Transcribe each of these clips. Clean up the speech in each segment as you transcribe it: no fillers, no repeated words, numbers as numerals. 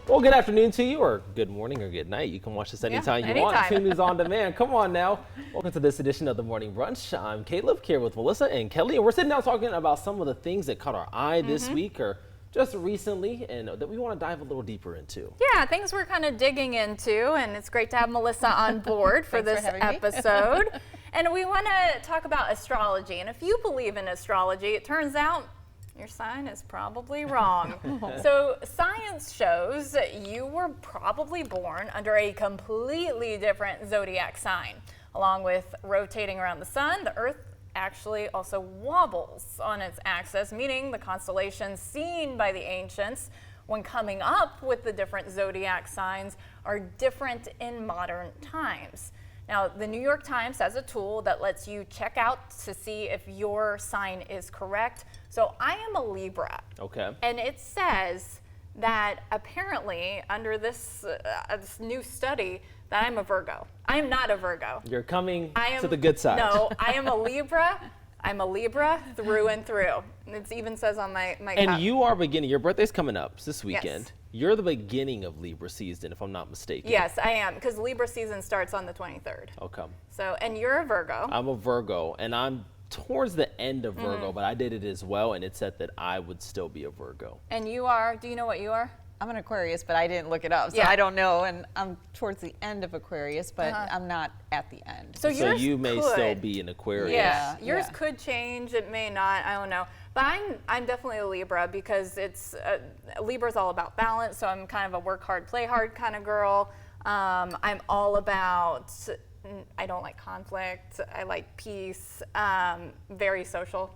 Well, good afternoon to you, or good morning, or good night. You can watch this anytime you want. Tune News on Demand. Come on now. Welcome to this edition of the Morning Brunch. I'm Caleb, here with Melissa and Kelly, and we're sitting down talking about some of the things that caught our eye this week or just recently, and that we want to dive a little deeper into. Yeah, things we're kind of digging into, and it's great to have Melissa on board for this episode. And we want to talk about astrology. And if you believe in astrology, it turns out your sign is probably wrong. So science shows that you were probably born under a completely different zodiac sign. Along with rotating around the sun, the Earth actually also wobbles on its axis, meaning the constellations seen by the ancients when coming up with the different zodiac signs are different in modern times. Now, the New York Times has a tool that lets you check out to see if your sign is correct. So I am a Libra. Okay. And it says that apparently under this new study that I'm a Virgo. I am not a Virgo. You're coming to the good side. No, I am a Libra. I'm a Libra through and through. It even says on my And cup. you are beginning, your birthday's coming up this weekend. Yes. You're the beginning of Libra season, if I'm not mistaken. Yes, I am, because Libra season starts on the 23rd. Okay. So, and you're a Virgo. I'm a Virgo, and I'm towards the end of Virgo, but I did it as well, and it said that I would still be a Virgo. And you are, do you know what you are? I'm an Aquarius, but I didn't look it up, so I don't know. And I'm towards the end of Aquarius, but I'm not at the end. So you may still be an Aquarius. Yeah, yours could change. It may not. I don't know. But I'm definitely a Libra because it's Libra's all about balance. So I'm kind of a work hard, play hard kind of girl. I'm all about. I don't like conflict. I like peace. Very social.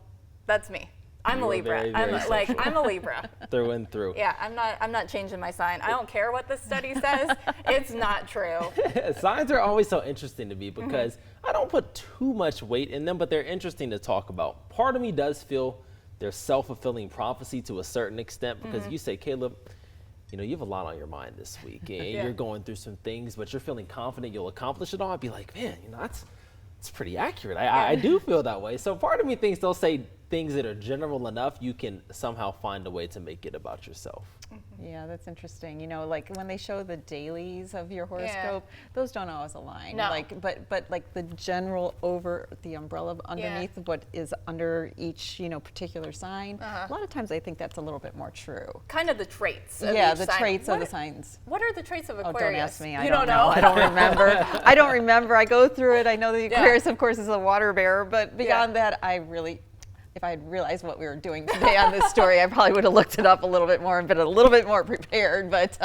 That's me. I'm a Libra. I'm a Libra. Through and through. Yeah, I'm not changing my sign. I don't care what the study says. It's not true. Signs are always so interesting to me because I don't put too much weight in them, but they're interesting to talk about. Part of me does feel they're self-fulfilling prophecy to a certain extent because you say, Caleb, you know, you have a lot on your mind this week and you're going through some things, but you're feeling confident you'll accomplish it all. I'd be like, man, you know, that's pretty accurate. I do feel that way. So part of me thinks they'll say things that are general enough, you can somehow find a way to make it about yourself. Yeah, that's interesting. You know, like when they show the dailies of your horoscope, those don't always align. No. Like, but like the general over the umbrella underneath what is under each, you know, particular sign. A lot of times I think that's a little bit more true. Kind of the traits. Of the sign. traits of the signs. What are the traits of Aquarius? Oh, don't ask me. You don't know. I don't remember. I don't remember. I go through it. I know the Aquarius, of course, is a water bearer, but beyond that, if I had realized what we were doing today on this story, I probably would have looked it up a little bit more and been a little bit more prepared. But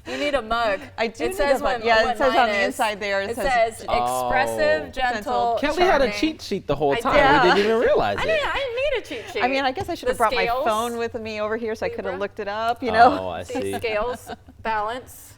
you need a mug. I do. It says what it says on the inside there. It says expressive, gentle. Kelly had a cheat sheet the whole time. We didn't even realize it. I didn't need a cheat sheet. I mean, I guess I should have brought my phone with me over here so I could have looked it up. You know. Oh, I see. Scales, balance.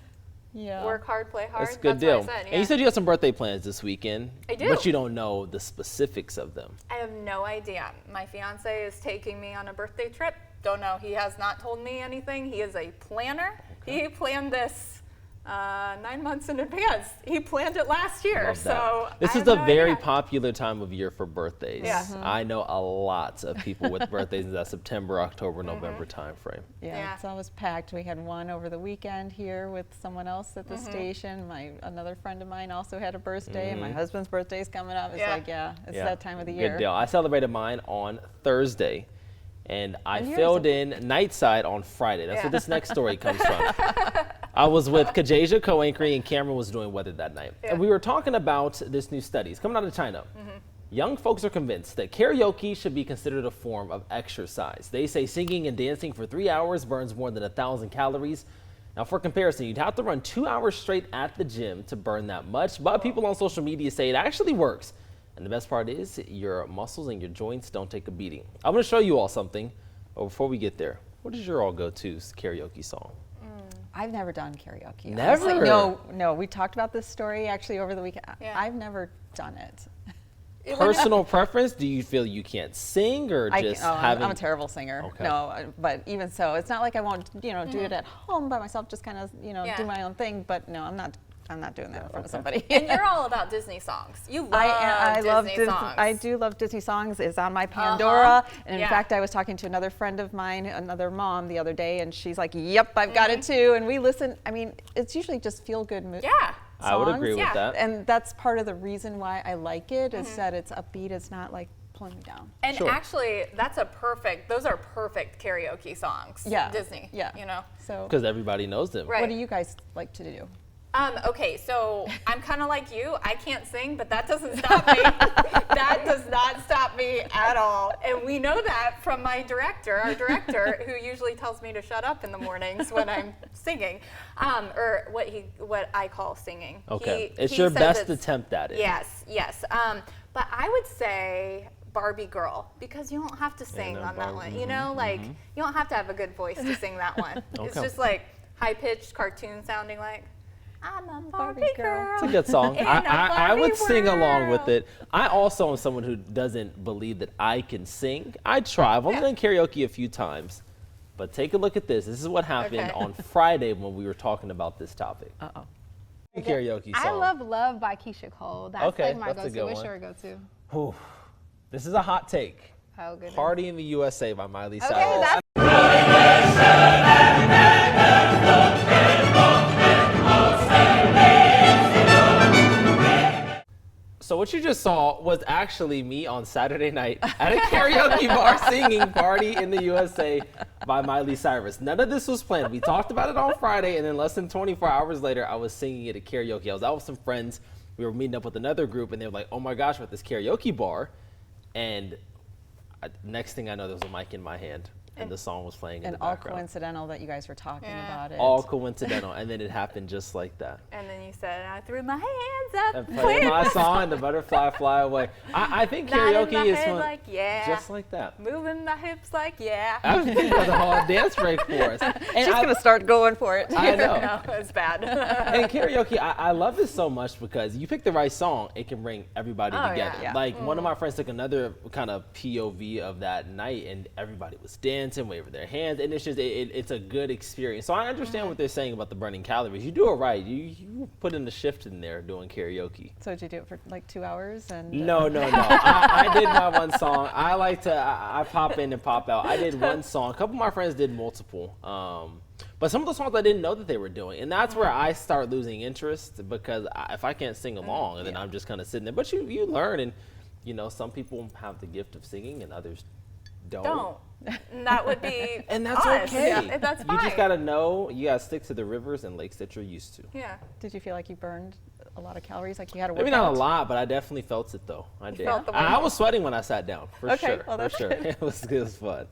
Yeah. Work hard, play hard. That's a good deal. What I said, And you said you have some birthday plans this weekend. I do. But you don't know the specifics of them. I have no idea. My fiance is taking me on a birthday trip. Don't know. He has not told me anything. He is a planner. Okay. He planned this 9 months in advance. He planned it last year. So this is a very popular time of year for birthdays. Yeah. I know a lot of people with birthdays in that September, October, November time frame. Yeah, it's always packed. We had one over the weekend here with someone else at the station. Another friend of mine also had a birthday, and my husband's birthday is coming up. It's like, it's that time of the year. Good deal. I celebrated mine on Thursday, and I filled in Nightside on Friday. That's where this next story comes from. I was with Kajasia co-anchoring, and Cameron was doing weather that night. And we were talking about this new study. It's coming out of China. Young folks are convinced that karaoke should be considered a form of exercise. They say singing and dancing for 3 hours burns more than 1,000 calories. Now, for comparison, you'd have to run 2 hours straight at the gym to burn that much, but people on social media say it actually works. And the best part is your muscles and your joints don't take a beating. I'm going to show you all something, but before we get there, what is your all go-to karaoke song? I've never done karaoke. Never? Honestly. No. We talked about this story actually over the weekend. I've never done it. Personal preference? Do you feel you can't sing or just having? I'm a terrible singer. Okay. No, but even so, it's not like I won't, do it at home by myself, just kind of, do my own thing. But no, I'm not I'm not doing that in front of somebody. And you're all about Disney songs. You love Disney songs. I do love Disney songs. It's on my Pandora. And in fact, I was talking to another friend of mine, another mom the other day, and she's like, yep, I've got it too. And we listen. I mean, it's usually just feel-good songs. I would agree with that. And that's part of the reason why I like it, is that it's upbeat. It's not like pulling me down. And actually, those are perfect karaoke songs. Disney. You know. So because everybody knows them. What do you guys like to do? Okay, so I'm kind of like you. I can't sing, but that doesn't stop me. That does not stop me at all. And we know that from our director, who usually tells me to shut up in the mornings when I'm singing, or what I call singing. Okay, it's your best attempt at it. Yes. But I would say Barbie Girl, because you don't have to sing on that one. You know, like you don't have to have a good voice to sing that one. It's just like high-pitched cartoon sounding like, I'm a Barbie girl. It's a good song. I would sing along with it. I also am someone who doesn't believe that I can sing. I try. I've only done karaoke a few times. But take a look at this. This is what happened on Friday when we were talking about this topic. Karaoke song. I love Love by Keisha Cole. That's like my go-to. What's your go-to? This is a hot take. Oh, goodness. Party in the USA by Miley Cyrus. Okay, So what you just saw was actually me on Saturday night at a karaoke bar singing Party in the USA by Miley Cyrus. None of this was planned. We talked about it on Friday, and then less than 24 hours later, I was singing it at karaoke. I was out with some friends. We were meeting up with another group, and they were like, oh my gosh, we're at this karaoke bar. And next thing I know, there was a mic in my hand, and the song was playing in the background. And all coincidental that you guys were talking about it. All coincidental, and then it happened just like that. And then you said, I threw my hands up. And played my song, The Butterfly Fly Away. I think karaoke is fun. Like, just like that. Moving my hips like, I was thinking of the whole dance break for us. And she's going to start going for it. I know. No, it's bad. And karaoke, I love it so much because you pick the right song, it can bring everybody together. Yeah. Like one of my friends took another kind of POV of that night, and everybody was dancing, waving their hands, and it's just it's a good experience. So I understand what they're saying about the burning calories. You do it right. You put in the shift in there doing karaoke. So did you do it for like 2 hours? And No. I did my one song. I like to I pop in and pop out. I did one song. A couple of my friends did multiple. But some of the songs I didn't know that they were doing, and that's where I start losing interest, because if I can't sing along, and then I'm just kind of sitting there. But you learn, and you know, some people have the gift of singing and others don't. That would be and that's us. okay. Yeah, that's fine. You just gotta know, you gotta stick to the rivers and lakes that you're used to. Yeah. Did you feel like you burned a lot of calories, like you had to work Maybe not a lot, but I definitely felt it though. I did. I was sweating when I sat down, for sure. Well, that's good. It was fun.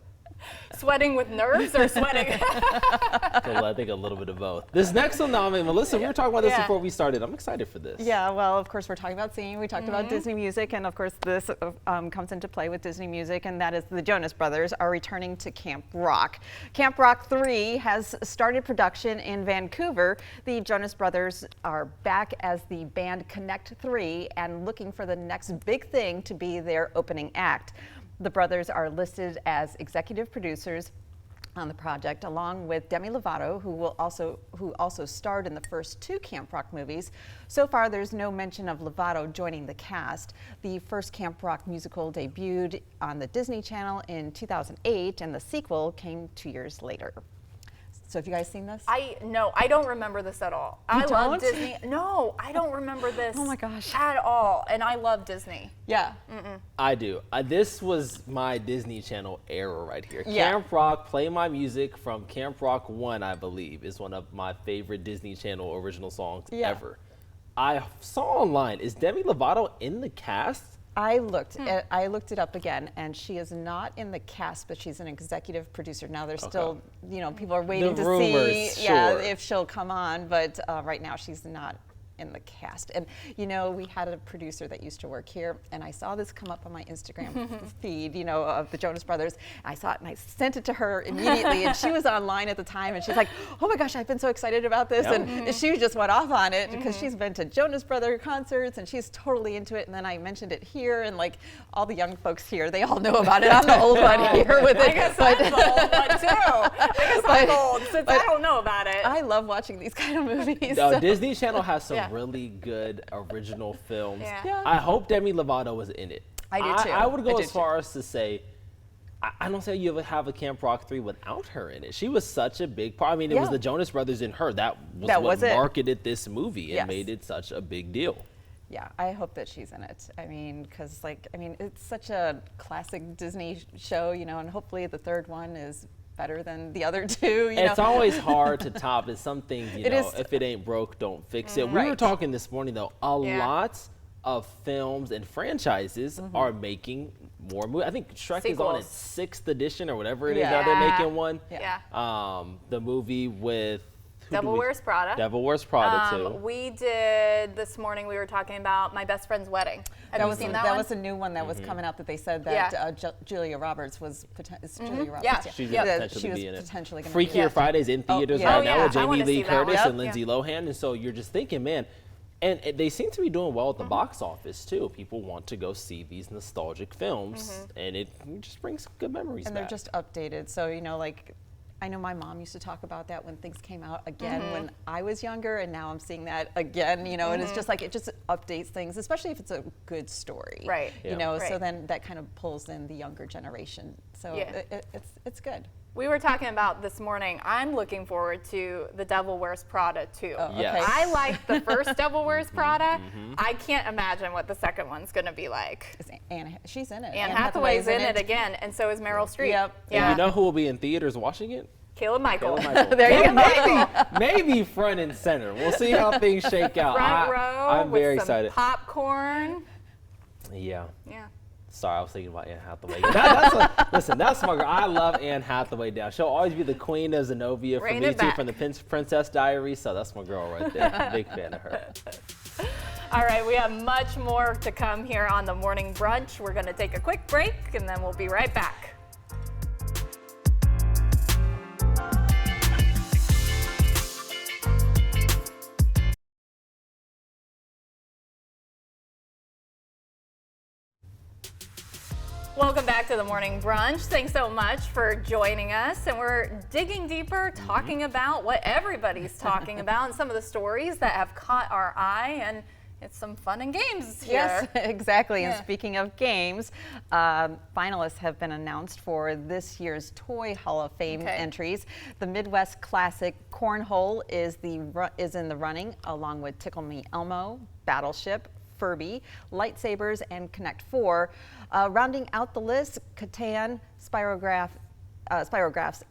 Sweating with nerves or sweating? I think a little bit of both. This next one, now, Melissa, we were talking about this before we started. I'm excited for this. Yeah, well, of course, we're talking about singing. We talked about Disney music, and of course, this comes into play with Disney music, and that is the Jonas Brothers are returning to Camp Rock. Camp Rock 3 has started production in Vancouver. The Jonas Brothers are back as the band Connect 3 and looking for the next big thing to be their opening act. The brothers are listed as executive producers on the project, along with Demi Lovato, who also starred in the first 2 Camp Rock movies. So far, there's no mention of Lovato joining the cast. The first Camp Rock musical debuted on the Disney Channel in 2008, and the sequel came 2 years later. So have you guys seen this? No, I don't remember this at all. I love Disney. No, I don't remember this. Oh my gosh. At all. And I love Disney. Yeah. I do. This was my Disney Channel era right here. Yeah. Camp Rock, Play My Music from Camp Rock 1, I believe, is one of my favorite Disney Channel original songs ever. I saw online, is Demi Lovato in the cast? I looked it up again, and she is not in the cast, but she's an executive producer. Now there's still, people are waiting to see if she'll come on, but right now she's not in the cast. And we had a producer that used to work here, and I saw this come up on my Instagram feed, of the Jonas Brothers. I saw it and I sent it to her immediately, and she was online at the time, and she's like, oh my gosh, I've been so excited about this. And she just went off on it because she's been to Jonas Brother concerts and she's totally into it. And then I mentioned it here, and like all the young folks here, they all know about it. I'm the old one here with it. I guess I'm the old one too. I guess I'm old since I don't know about it. I love watching these kind of movies. No, Disney Channel has some really good original films. Yeah. I hope Demi Lovato was in it. I do too. I would go as far as to say, I don't say you ever have a Camp Rock 3 without her in it. She was such a big part. I mean, it was the Jonas Brothers in her. That was what marketed this movie and made it such a big deal. Yeah, I hope that she's in it. I mean, because it's such a classic Disney show, and hopefully the third one is better than the other two. It's always hard to top. It's some things, if it ain't broke, don't fix it. We were talking this morning, though, a lot of films and franchises are making more movies. I think Shrek is on its 6th edition or whatever it is. Now they're making one. The movie with Devil Wears Prada. Devil Wears Prada too. We did this morning. We were talking about My Best Friend's Wedding. Have you seen that one? That was a new one that was coming out that they said that Julia Roberts was Julia Roberts. Yeah, she's potentially be in it. Freakier Fridays in theaters right now with Jamie Lee Curtis and Lindsay Lohan, and so you're just thinking, man. And they seem to be doing well at the box office, too. People want to go see these nostalgic films, and it just brings some good memories back. And they're just updated. So, I know my mom used to talk about that when things came out again when I was younger, and now I'm seeing that again, and it's just like it just updates things, especially if it's a good story. Right. So then that kind of pulls in the younger generation. So it's good. We were talking about this morning, I'm looking forward to The Devil Wears Prada too. Yes. I like the first Devil Wears Prada. I can't imagine what the second one's going to be like. She's in it. Anne Hathaway's in it again, and so is Meryl Streep. Yep. And you know who will be in theaters watching it? Caleb Michael. There you go. Maybe front and center. We'll see how things shake out. Front row I'm with very some excited. Popcorn. Yeah. Yeah. Sorry, I was thinking about Anne Hathaway. Listen, that's my girl. I love Anne Hathaway down. She'll always be the queen of Zenobia for me, too, from the Princess Diaries. So that's my girl right there. Big fan of her. All right, we have much more to come here on the Morning Brunch. We're going to take a quick break, and then we'll be right back. Welcome back to the Morning Brunch. Thanks so much for joining us. And we're digging deeper, talking about what everybody's talking about and some of the stories that have caught our eye. And it's some fun and games here. Yes, exactly. And speaking of games, finalists have been announced for this year's Toy Hall of Fame entries. The Midwest Classic Cornhole is in the running, along with Tickle Me Elmo, Battleship, Furby, Lightsabers, and Connect 4. Rounding out the list, Catan, Spirographs,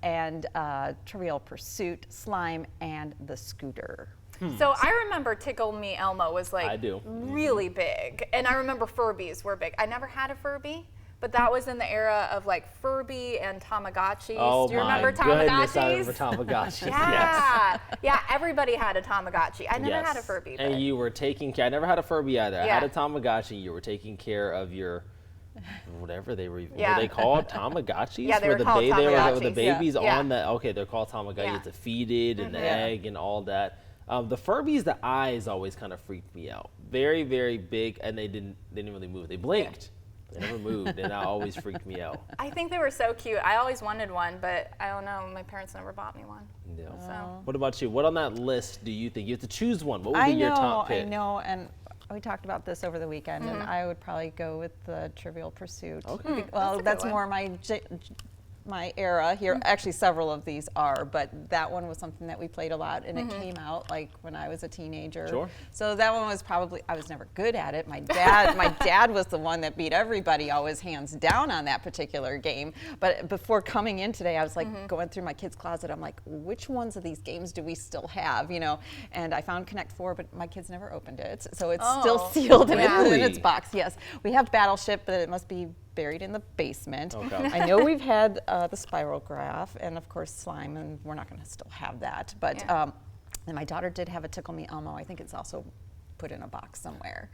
and Trivial Pursuit, Slime, and The Scooter. So I remember Tickle Me Elmo was like really big, and I remember Furbies were big. I never had a Furby, but that was in the era of like Furby and Tamagotchis. Oh, do you remember Tamagotchis? I remember Tamagotchis. Yeah, everybody had a Tamagotchi. I never had a Furby. And you were taking care. I never had a Furby either. I had a Tamagotchi. You were taking care of your whatever they were. Were they called Tamagotchis? Yeah, they were called Tamagotchis. They were the babies on that. Okay, they're called Tamagotchis. To feed it and the egg and all that. The Furbies, the eyes always kind of freaked me out. Very, very big, and they didn't really move. They blinked. They never moved, and that always freaked me out. I think they were so cute. I always wanted one, but I don't know. My parents never bought me one. Yeah. So. What about you? What on that list do you think? You have to choose one. What would be your top pick? I know, and we talked about this over the weekend, and I would probably go with the Trivial Pursuit. Okay. Well, that's more my era here. Actually, several of these are, but that one was something that we played a lot, and it came out like when I was a teenager. Sure. So that one was probably, I was never good at it. My dad was the one that beat everybody always hands down on that particular game. But before coming in today, I was like going through my kids' closet. I'm like, which ones of these games do we still have? And I found Connect 4, but my kids never opened it. So it's still sealed in its box. Yes, we have Battleship, but it must be buried in the basement. Okay. I know we've had the Spirograph and of course Slime, and we're not going to still have that. But and my daughter did have a Tickle Me Elmo. I think it's also put in a box somewhere.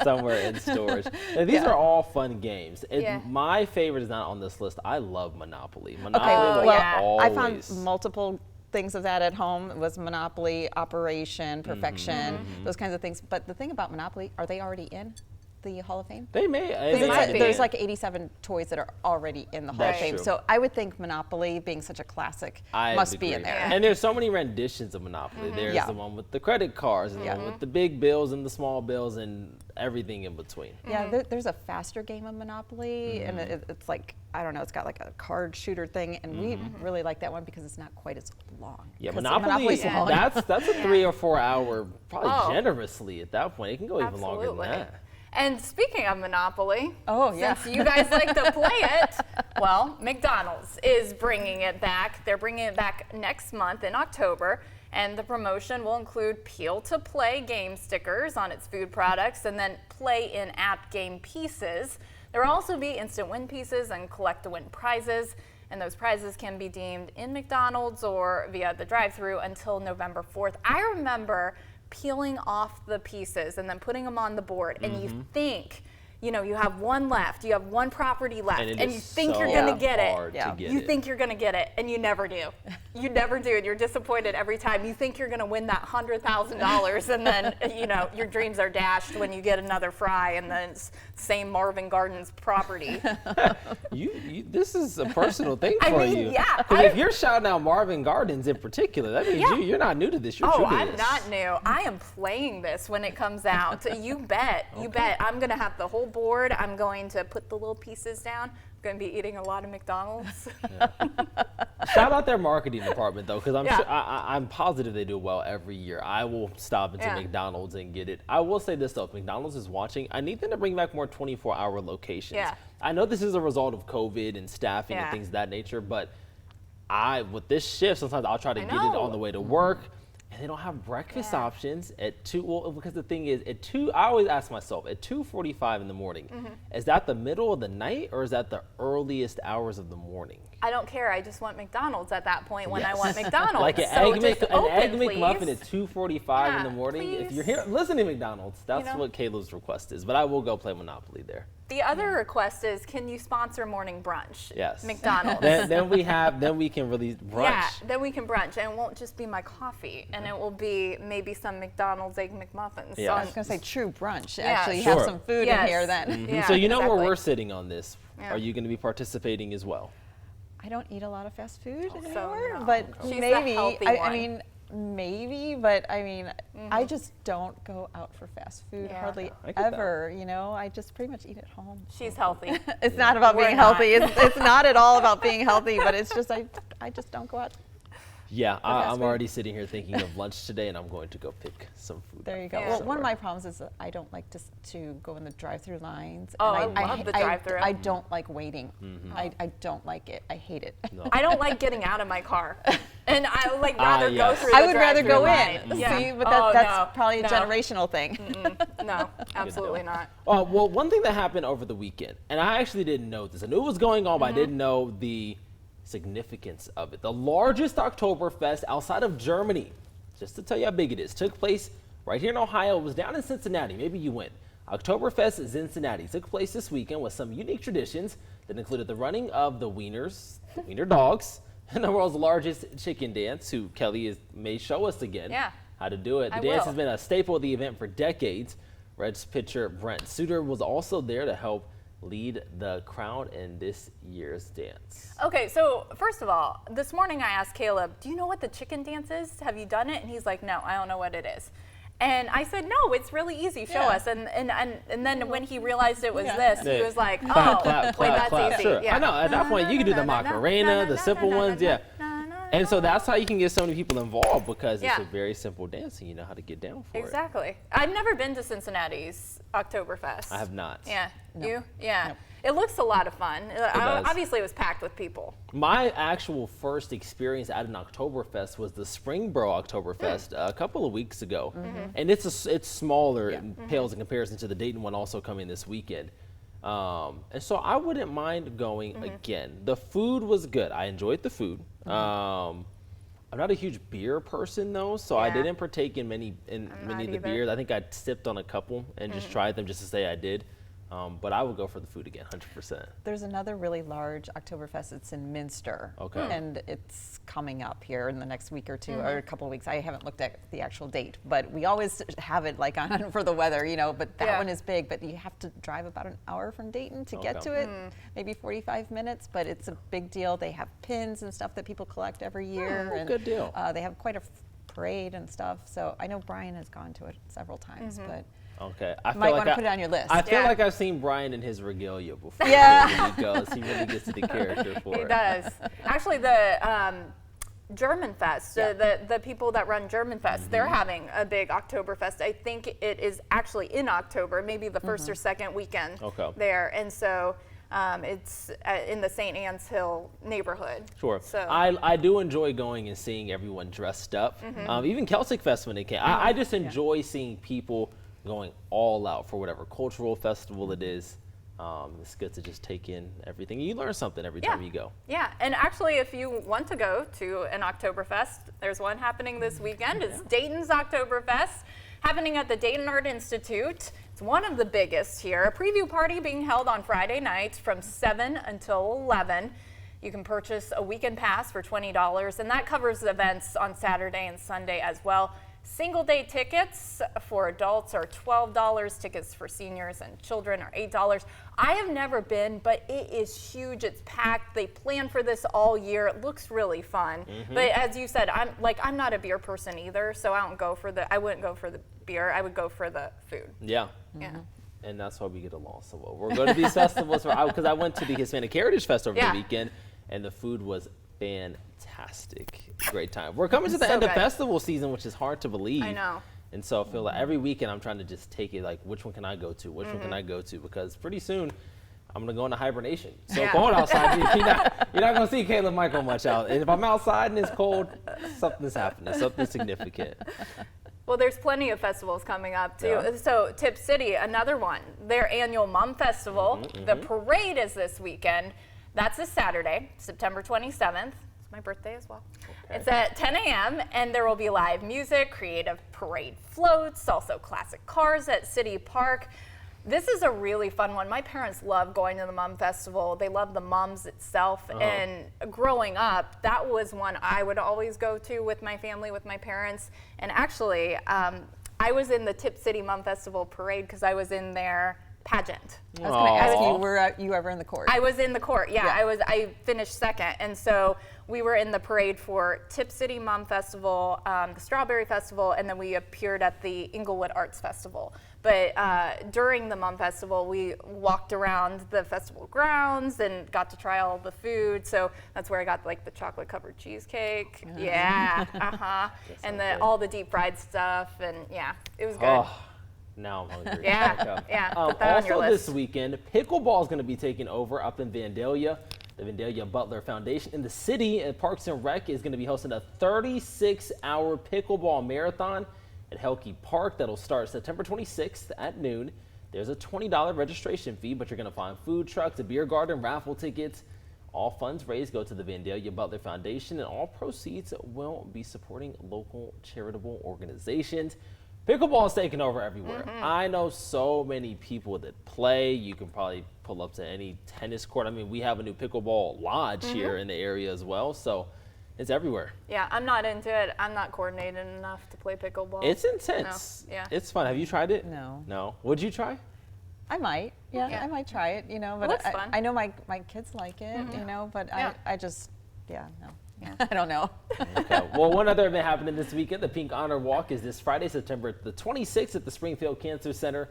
Somewhere in storage. Now, these are all fun games. My favorite is not on this list. I love Monopoly. Monopoly I found multiple things of that at home. It was Monopoly, Operation, Perfection, those kinds of things. But the thing about Monopoly, are they already in? the Hall of Fame? They may. There's like 87 toys that are already in the Hall of Fame. True. So I would think Monopoly, being such a classic, must be in there. And there's so many renditions of Monopoly. There's the one with the credit cards, and the one with the big bills and the small bills and everything in between. Yeah, there's a faster game of Monopoly, and it's like, I don't know, it's got like a card shooter thing, and we really like that one because it's not quite as long. Yeah, Monopoly, that's a 3 or 4 hour, probably generously at that point. It can go even longer than that. And speaking of Monopoly, since you guys like to play it, well, McDonald's is bringing it back. They're bringing it back next month in October, and the promotion will include Peel to Play game stickers on its food products and then play in-app game pieces. There will also be instant win pieces and collect-to-win prizes, and those prizes can be deemed in McDonald's or via the drive-thru until November 4th. I remember peeling off the pieces and then putting them on the board, and you think, you know, you have one left, you have one property left, and you think you're going to get it. You think you're going to get it, and you never do. You never do, and you're disappointed every time. You think you're going to win that $100,000, and then, you know, your dreams are dashed when you get another fry and then same Marvin Gardens property. This is a personal thing for you. Yeah. Because if you're shouting out Marvin Gardens in particular, that means you're not new to this. You're true to this. I'm not new. I am playing this when it comes out. You bet. You bet. I'm going to have the whole board. I'm going to put the little pieces down. I'm going to be eating a lot of McDonald's. Shout out their marketing department, though, because I'm positive they do well every year. I will stop into McDonald's and get it. I will say this, though. If McDonald's is watching, I need them to bring back more 24-hour locations. Yeah. I know this is a result of COVID and staffing and things of that nature, but with this shift, sometimes I'll try to get it on the way to work. And they don't have breakfast options at 2. Well, because the thing is, at 2, I always ask myself, at 2:45 in the morning, is that the middle of the night or is that the earliest hours of the morning? I don't care. I just want McDonald's at that point when I want McDonald's. Like an egg McMuffin at 2:45 in the morning. Please. If you're here listening to McDonald's, that's what Caleb's request is. But I will go play Monopoly there. The other request is, can you sponsor morning brunch? Yes. McDonald's. then we can really brunch. Yeah, then we can brunch, and it won't just be my coffee, and it will be maybe some McDonald's egg McMuffins. Yeah. I was going to say true brunch. Actually, have some food in here then. Yeah, so you know where we're sitting on this. Are you going to be participating as well? I don't eat a lot of fast food anymore, no. but She's maybe. the healthy I one. mean, maybe, but I mean, I just don't go out for fast food hardly ever. You know, I just pretty much eat at home. She's healthy. It's not about being healthy. It's not at all about being healthy, but it's just I just don't go out. Yeah, I'm already sitting here thinking of lunch today, and I'm going to go pick some food. There you go. Well, one of my problems is that I don't like to go in the drive-through lines. Oh, and I love the drive-through. I don't like waiting. I don't like it. I hate it. No. I don't like getting out of my car, and I would rather go through the I would rather go line. in. See, but that's probably a generational thing. No, absolutely not. Well, one thing that happened over the weekend, and I actually didn't know this. I knew it was going on, but I didn't know the significance of it. The largest Oktoberfest outside of Germany, just to tell you how big it is, took place right here in Ohio. It was down in Cincinnati. Maybe you went. Oktoberfest in Cincinnati took place this weekend with some unique traditions that included the running of the wieners, the wiener dogs, and the world's largest chicken dance, who Kelly may show us again how to do it. The dance has been a staple of the event for decades. Reds pitcher Brent Suter was also there to help lead the crowd in this year's dance. Okay, so first of all, this morning I asked Caleb, do you know what the chicken dance is? Have you done it? And he's like, no, I don't know what it is. And I said, no, it's really easy. Show us. And then when he realized it was this, he was like, oh, that's easy. Sure. I know, at that point, you can do the Macarena, the simple ones, And so that's how you can get so many people involved, because it's a very simple dance and you know how to get down for it. Exactly. I've never been to Cincinnati's Oktoberfest. I have not. Yeah. No. You? Yeah. Nope. It looks a lot of fun. Does. Obviously, it was packed with people. My actual first experience at an Oktoberfest was the Springboro Oktoberfest a couple of weeks ago. And it's smaller and pales in comparison to the Dayton one also coming this weekend. And so I wouldn't mind going again. The food was good. I enjoyed the food. I'm not a huge beer person though, so I didn't partake in many of the beers. I think I sipped on a couple and just tried them just to say I did. But I would go for the food again, 100%. There's another really large Oktoberfest. It's in Minster. Okay. And it's coming up here in the next week or two, or a couple of weeks. I haven't looked at the actual date, but we always have it like on for the weather, you know, but that one is big, but you have to drive about an hour from Dayton to get to it, maybe 45 minutes, but it's a big deal. They have pins and stuff that people collect every year. And, good deal. They have quite a parade and stuff. So I know Brian has gone to it several times, but Okay, I might want to put it on your list. I feel like I've seen Brian in his regalia before. Yeah. He goes. He really gets to the character for it. He does. Actually, the German Fest, the people that run German Fest, they're having a big Oktoberfest. I think it is actually in October, maybe the first or second weekend there. And so it's in the St. Anne's Hill neighborhood. Sure. So I do enjoy going and seeing everyone dressed up. Even Celtic Fest when it came. I just enjoy seeing people going all out for whatever cultural festival it is. It's good to just take in everything. You learn something every time you go. Yeah, and actually if you want to go to an Oktoberfest, there's one happening this weekend. It's Dayton's Oktoberfest, happening at the Dayton Art Institute. It's one of the biggest here. A preview party being held on Friday nights from 7 until 11. You can purchase a weekend pass for $20, and that covers events on Saturday and Sunday as well. Single day tickets for adults are $12. Tickets for seniors and children are $8. I have never been, but it is huge. It's packed. They plan for this all year. It looks really fun. But as you said, I'm not a beer person either, so I wouldn't go for the beer. I would go for the food. Yeah. Yeah. And that's why we get along so well. We're going to these festivals because I went to the Hispanic Heritage Fest over the weekend, and the food was fantastic. Great time. We're coming to the end of festival season, which is hard to believe. I know. And so I feel like every weekend I'm trying to just take it like, which one can I go to? Which one can I go to? Because pretty soon I'm going to go into hibernation. So if I'm outside, you're not going to see Caleb Michael much out. And if I'm outside and it's cold, something's happening, something significant. Well, there's plenty of festivals coming up too. So Tip City, another one, their annual Mum Festival. The parade is this weekend. That's this Saturday, September 27th. It's my birthday as well. It's at 10 a.m. and there will be live music, creative parade floats, also classic cars at City Park. This is a really fun one. My parents love going to the Mum Festival. They love the mums itself. And growing up, that was one I would always go to with my family, with my parents. And actually, I was in the Tip City Mum Festival parade because I was in their pageant. I was going to ask you, were you ever in the court? I was in the court, I finished second. And so we were in the parade for Tip City Mum Festival, the Strawberry Festival, and then we appeared at the Inglewood Arts Festival. But during the Mum Festival, we walked around the festival grounds and got to try all the food. So that's where I got like the chocolate covered cheesecake. And all the deep fried stuff. And it was good. Now I'm hungry. Put that on your also list. this weekend, pickleball is going to be taking over up in Vandalia. The Vandalia Butler Foundation in the city and Parks and Rec is going to be hosting a 36-hour pickleball marathon at Helke Park that'll start September 26th at noon. There's a $20 registration fee, but you're going to find food trucks, a beer garden, raffle tickets. All funds raised go to the Vandalia Butler Foundation, and all proceeds will be supporting local charitable organizations. Pickleball is taking over everywhere. I know so many people that play. You can probably pull up to any tennis court. I mean, we have a new pickleball lodge here in the area as well, so it's everywhere. Yeah, I'm not into it. I'm not coordinated enough to play pickleball. It's intense. No. It's fun. Have you tried it? No. No. Would you try? I might. I might try it, but looks fun. I know my kids like it, but I just, no. I don't know. Okay. Well, one other event happening this weekend, the Pink Honor Walk, is this Friday, September the 26th at the Springfield Cancer Center.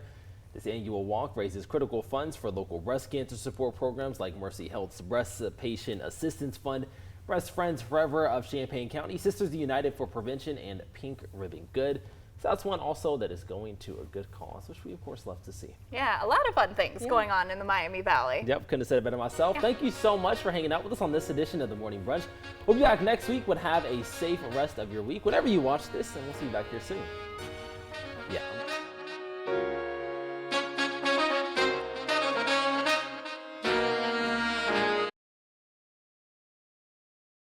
This annual walk raises critical funds for local breast cancer support programs like Mercy Health's Breast Patient Assistance Fund, Breast Friends Forever of Champaign County, Sisters United for Prevention, and Pink Ribbon Good. So that's one also that is going to a good cause, which we of course love to see. Yeah, a lot of fun things going on in the Miami Valley. Yep, couldn't have said it better myself. Thank you so much for hanging out with us on this edition of the Morning Brunch. We'll be back next week. Have a safe rest of your week, whenever you watch this, and we'll see you back here soon. Yeah.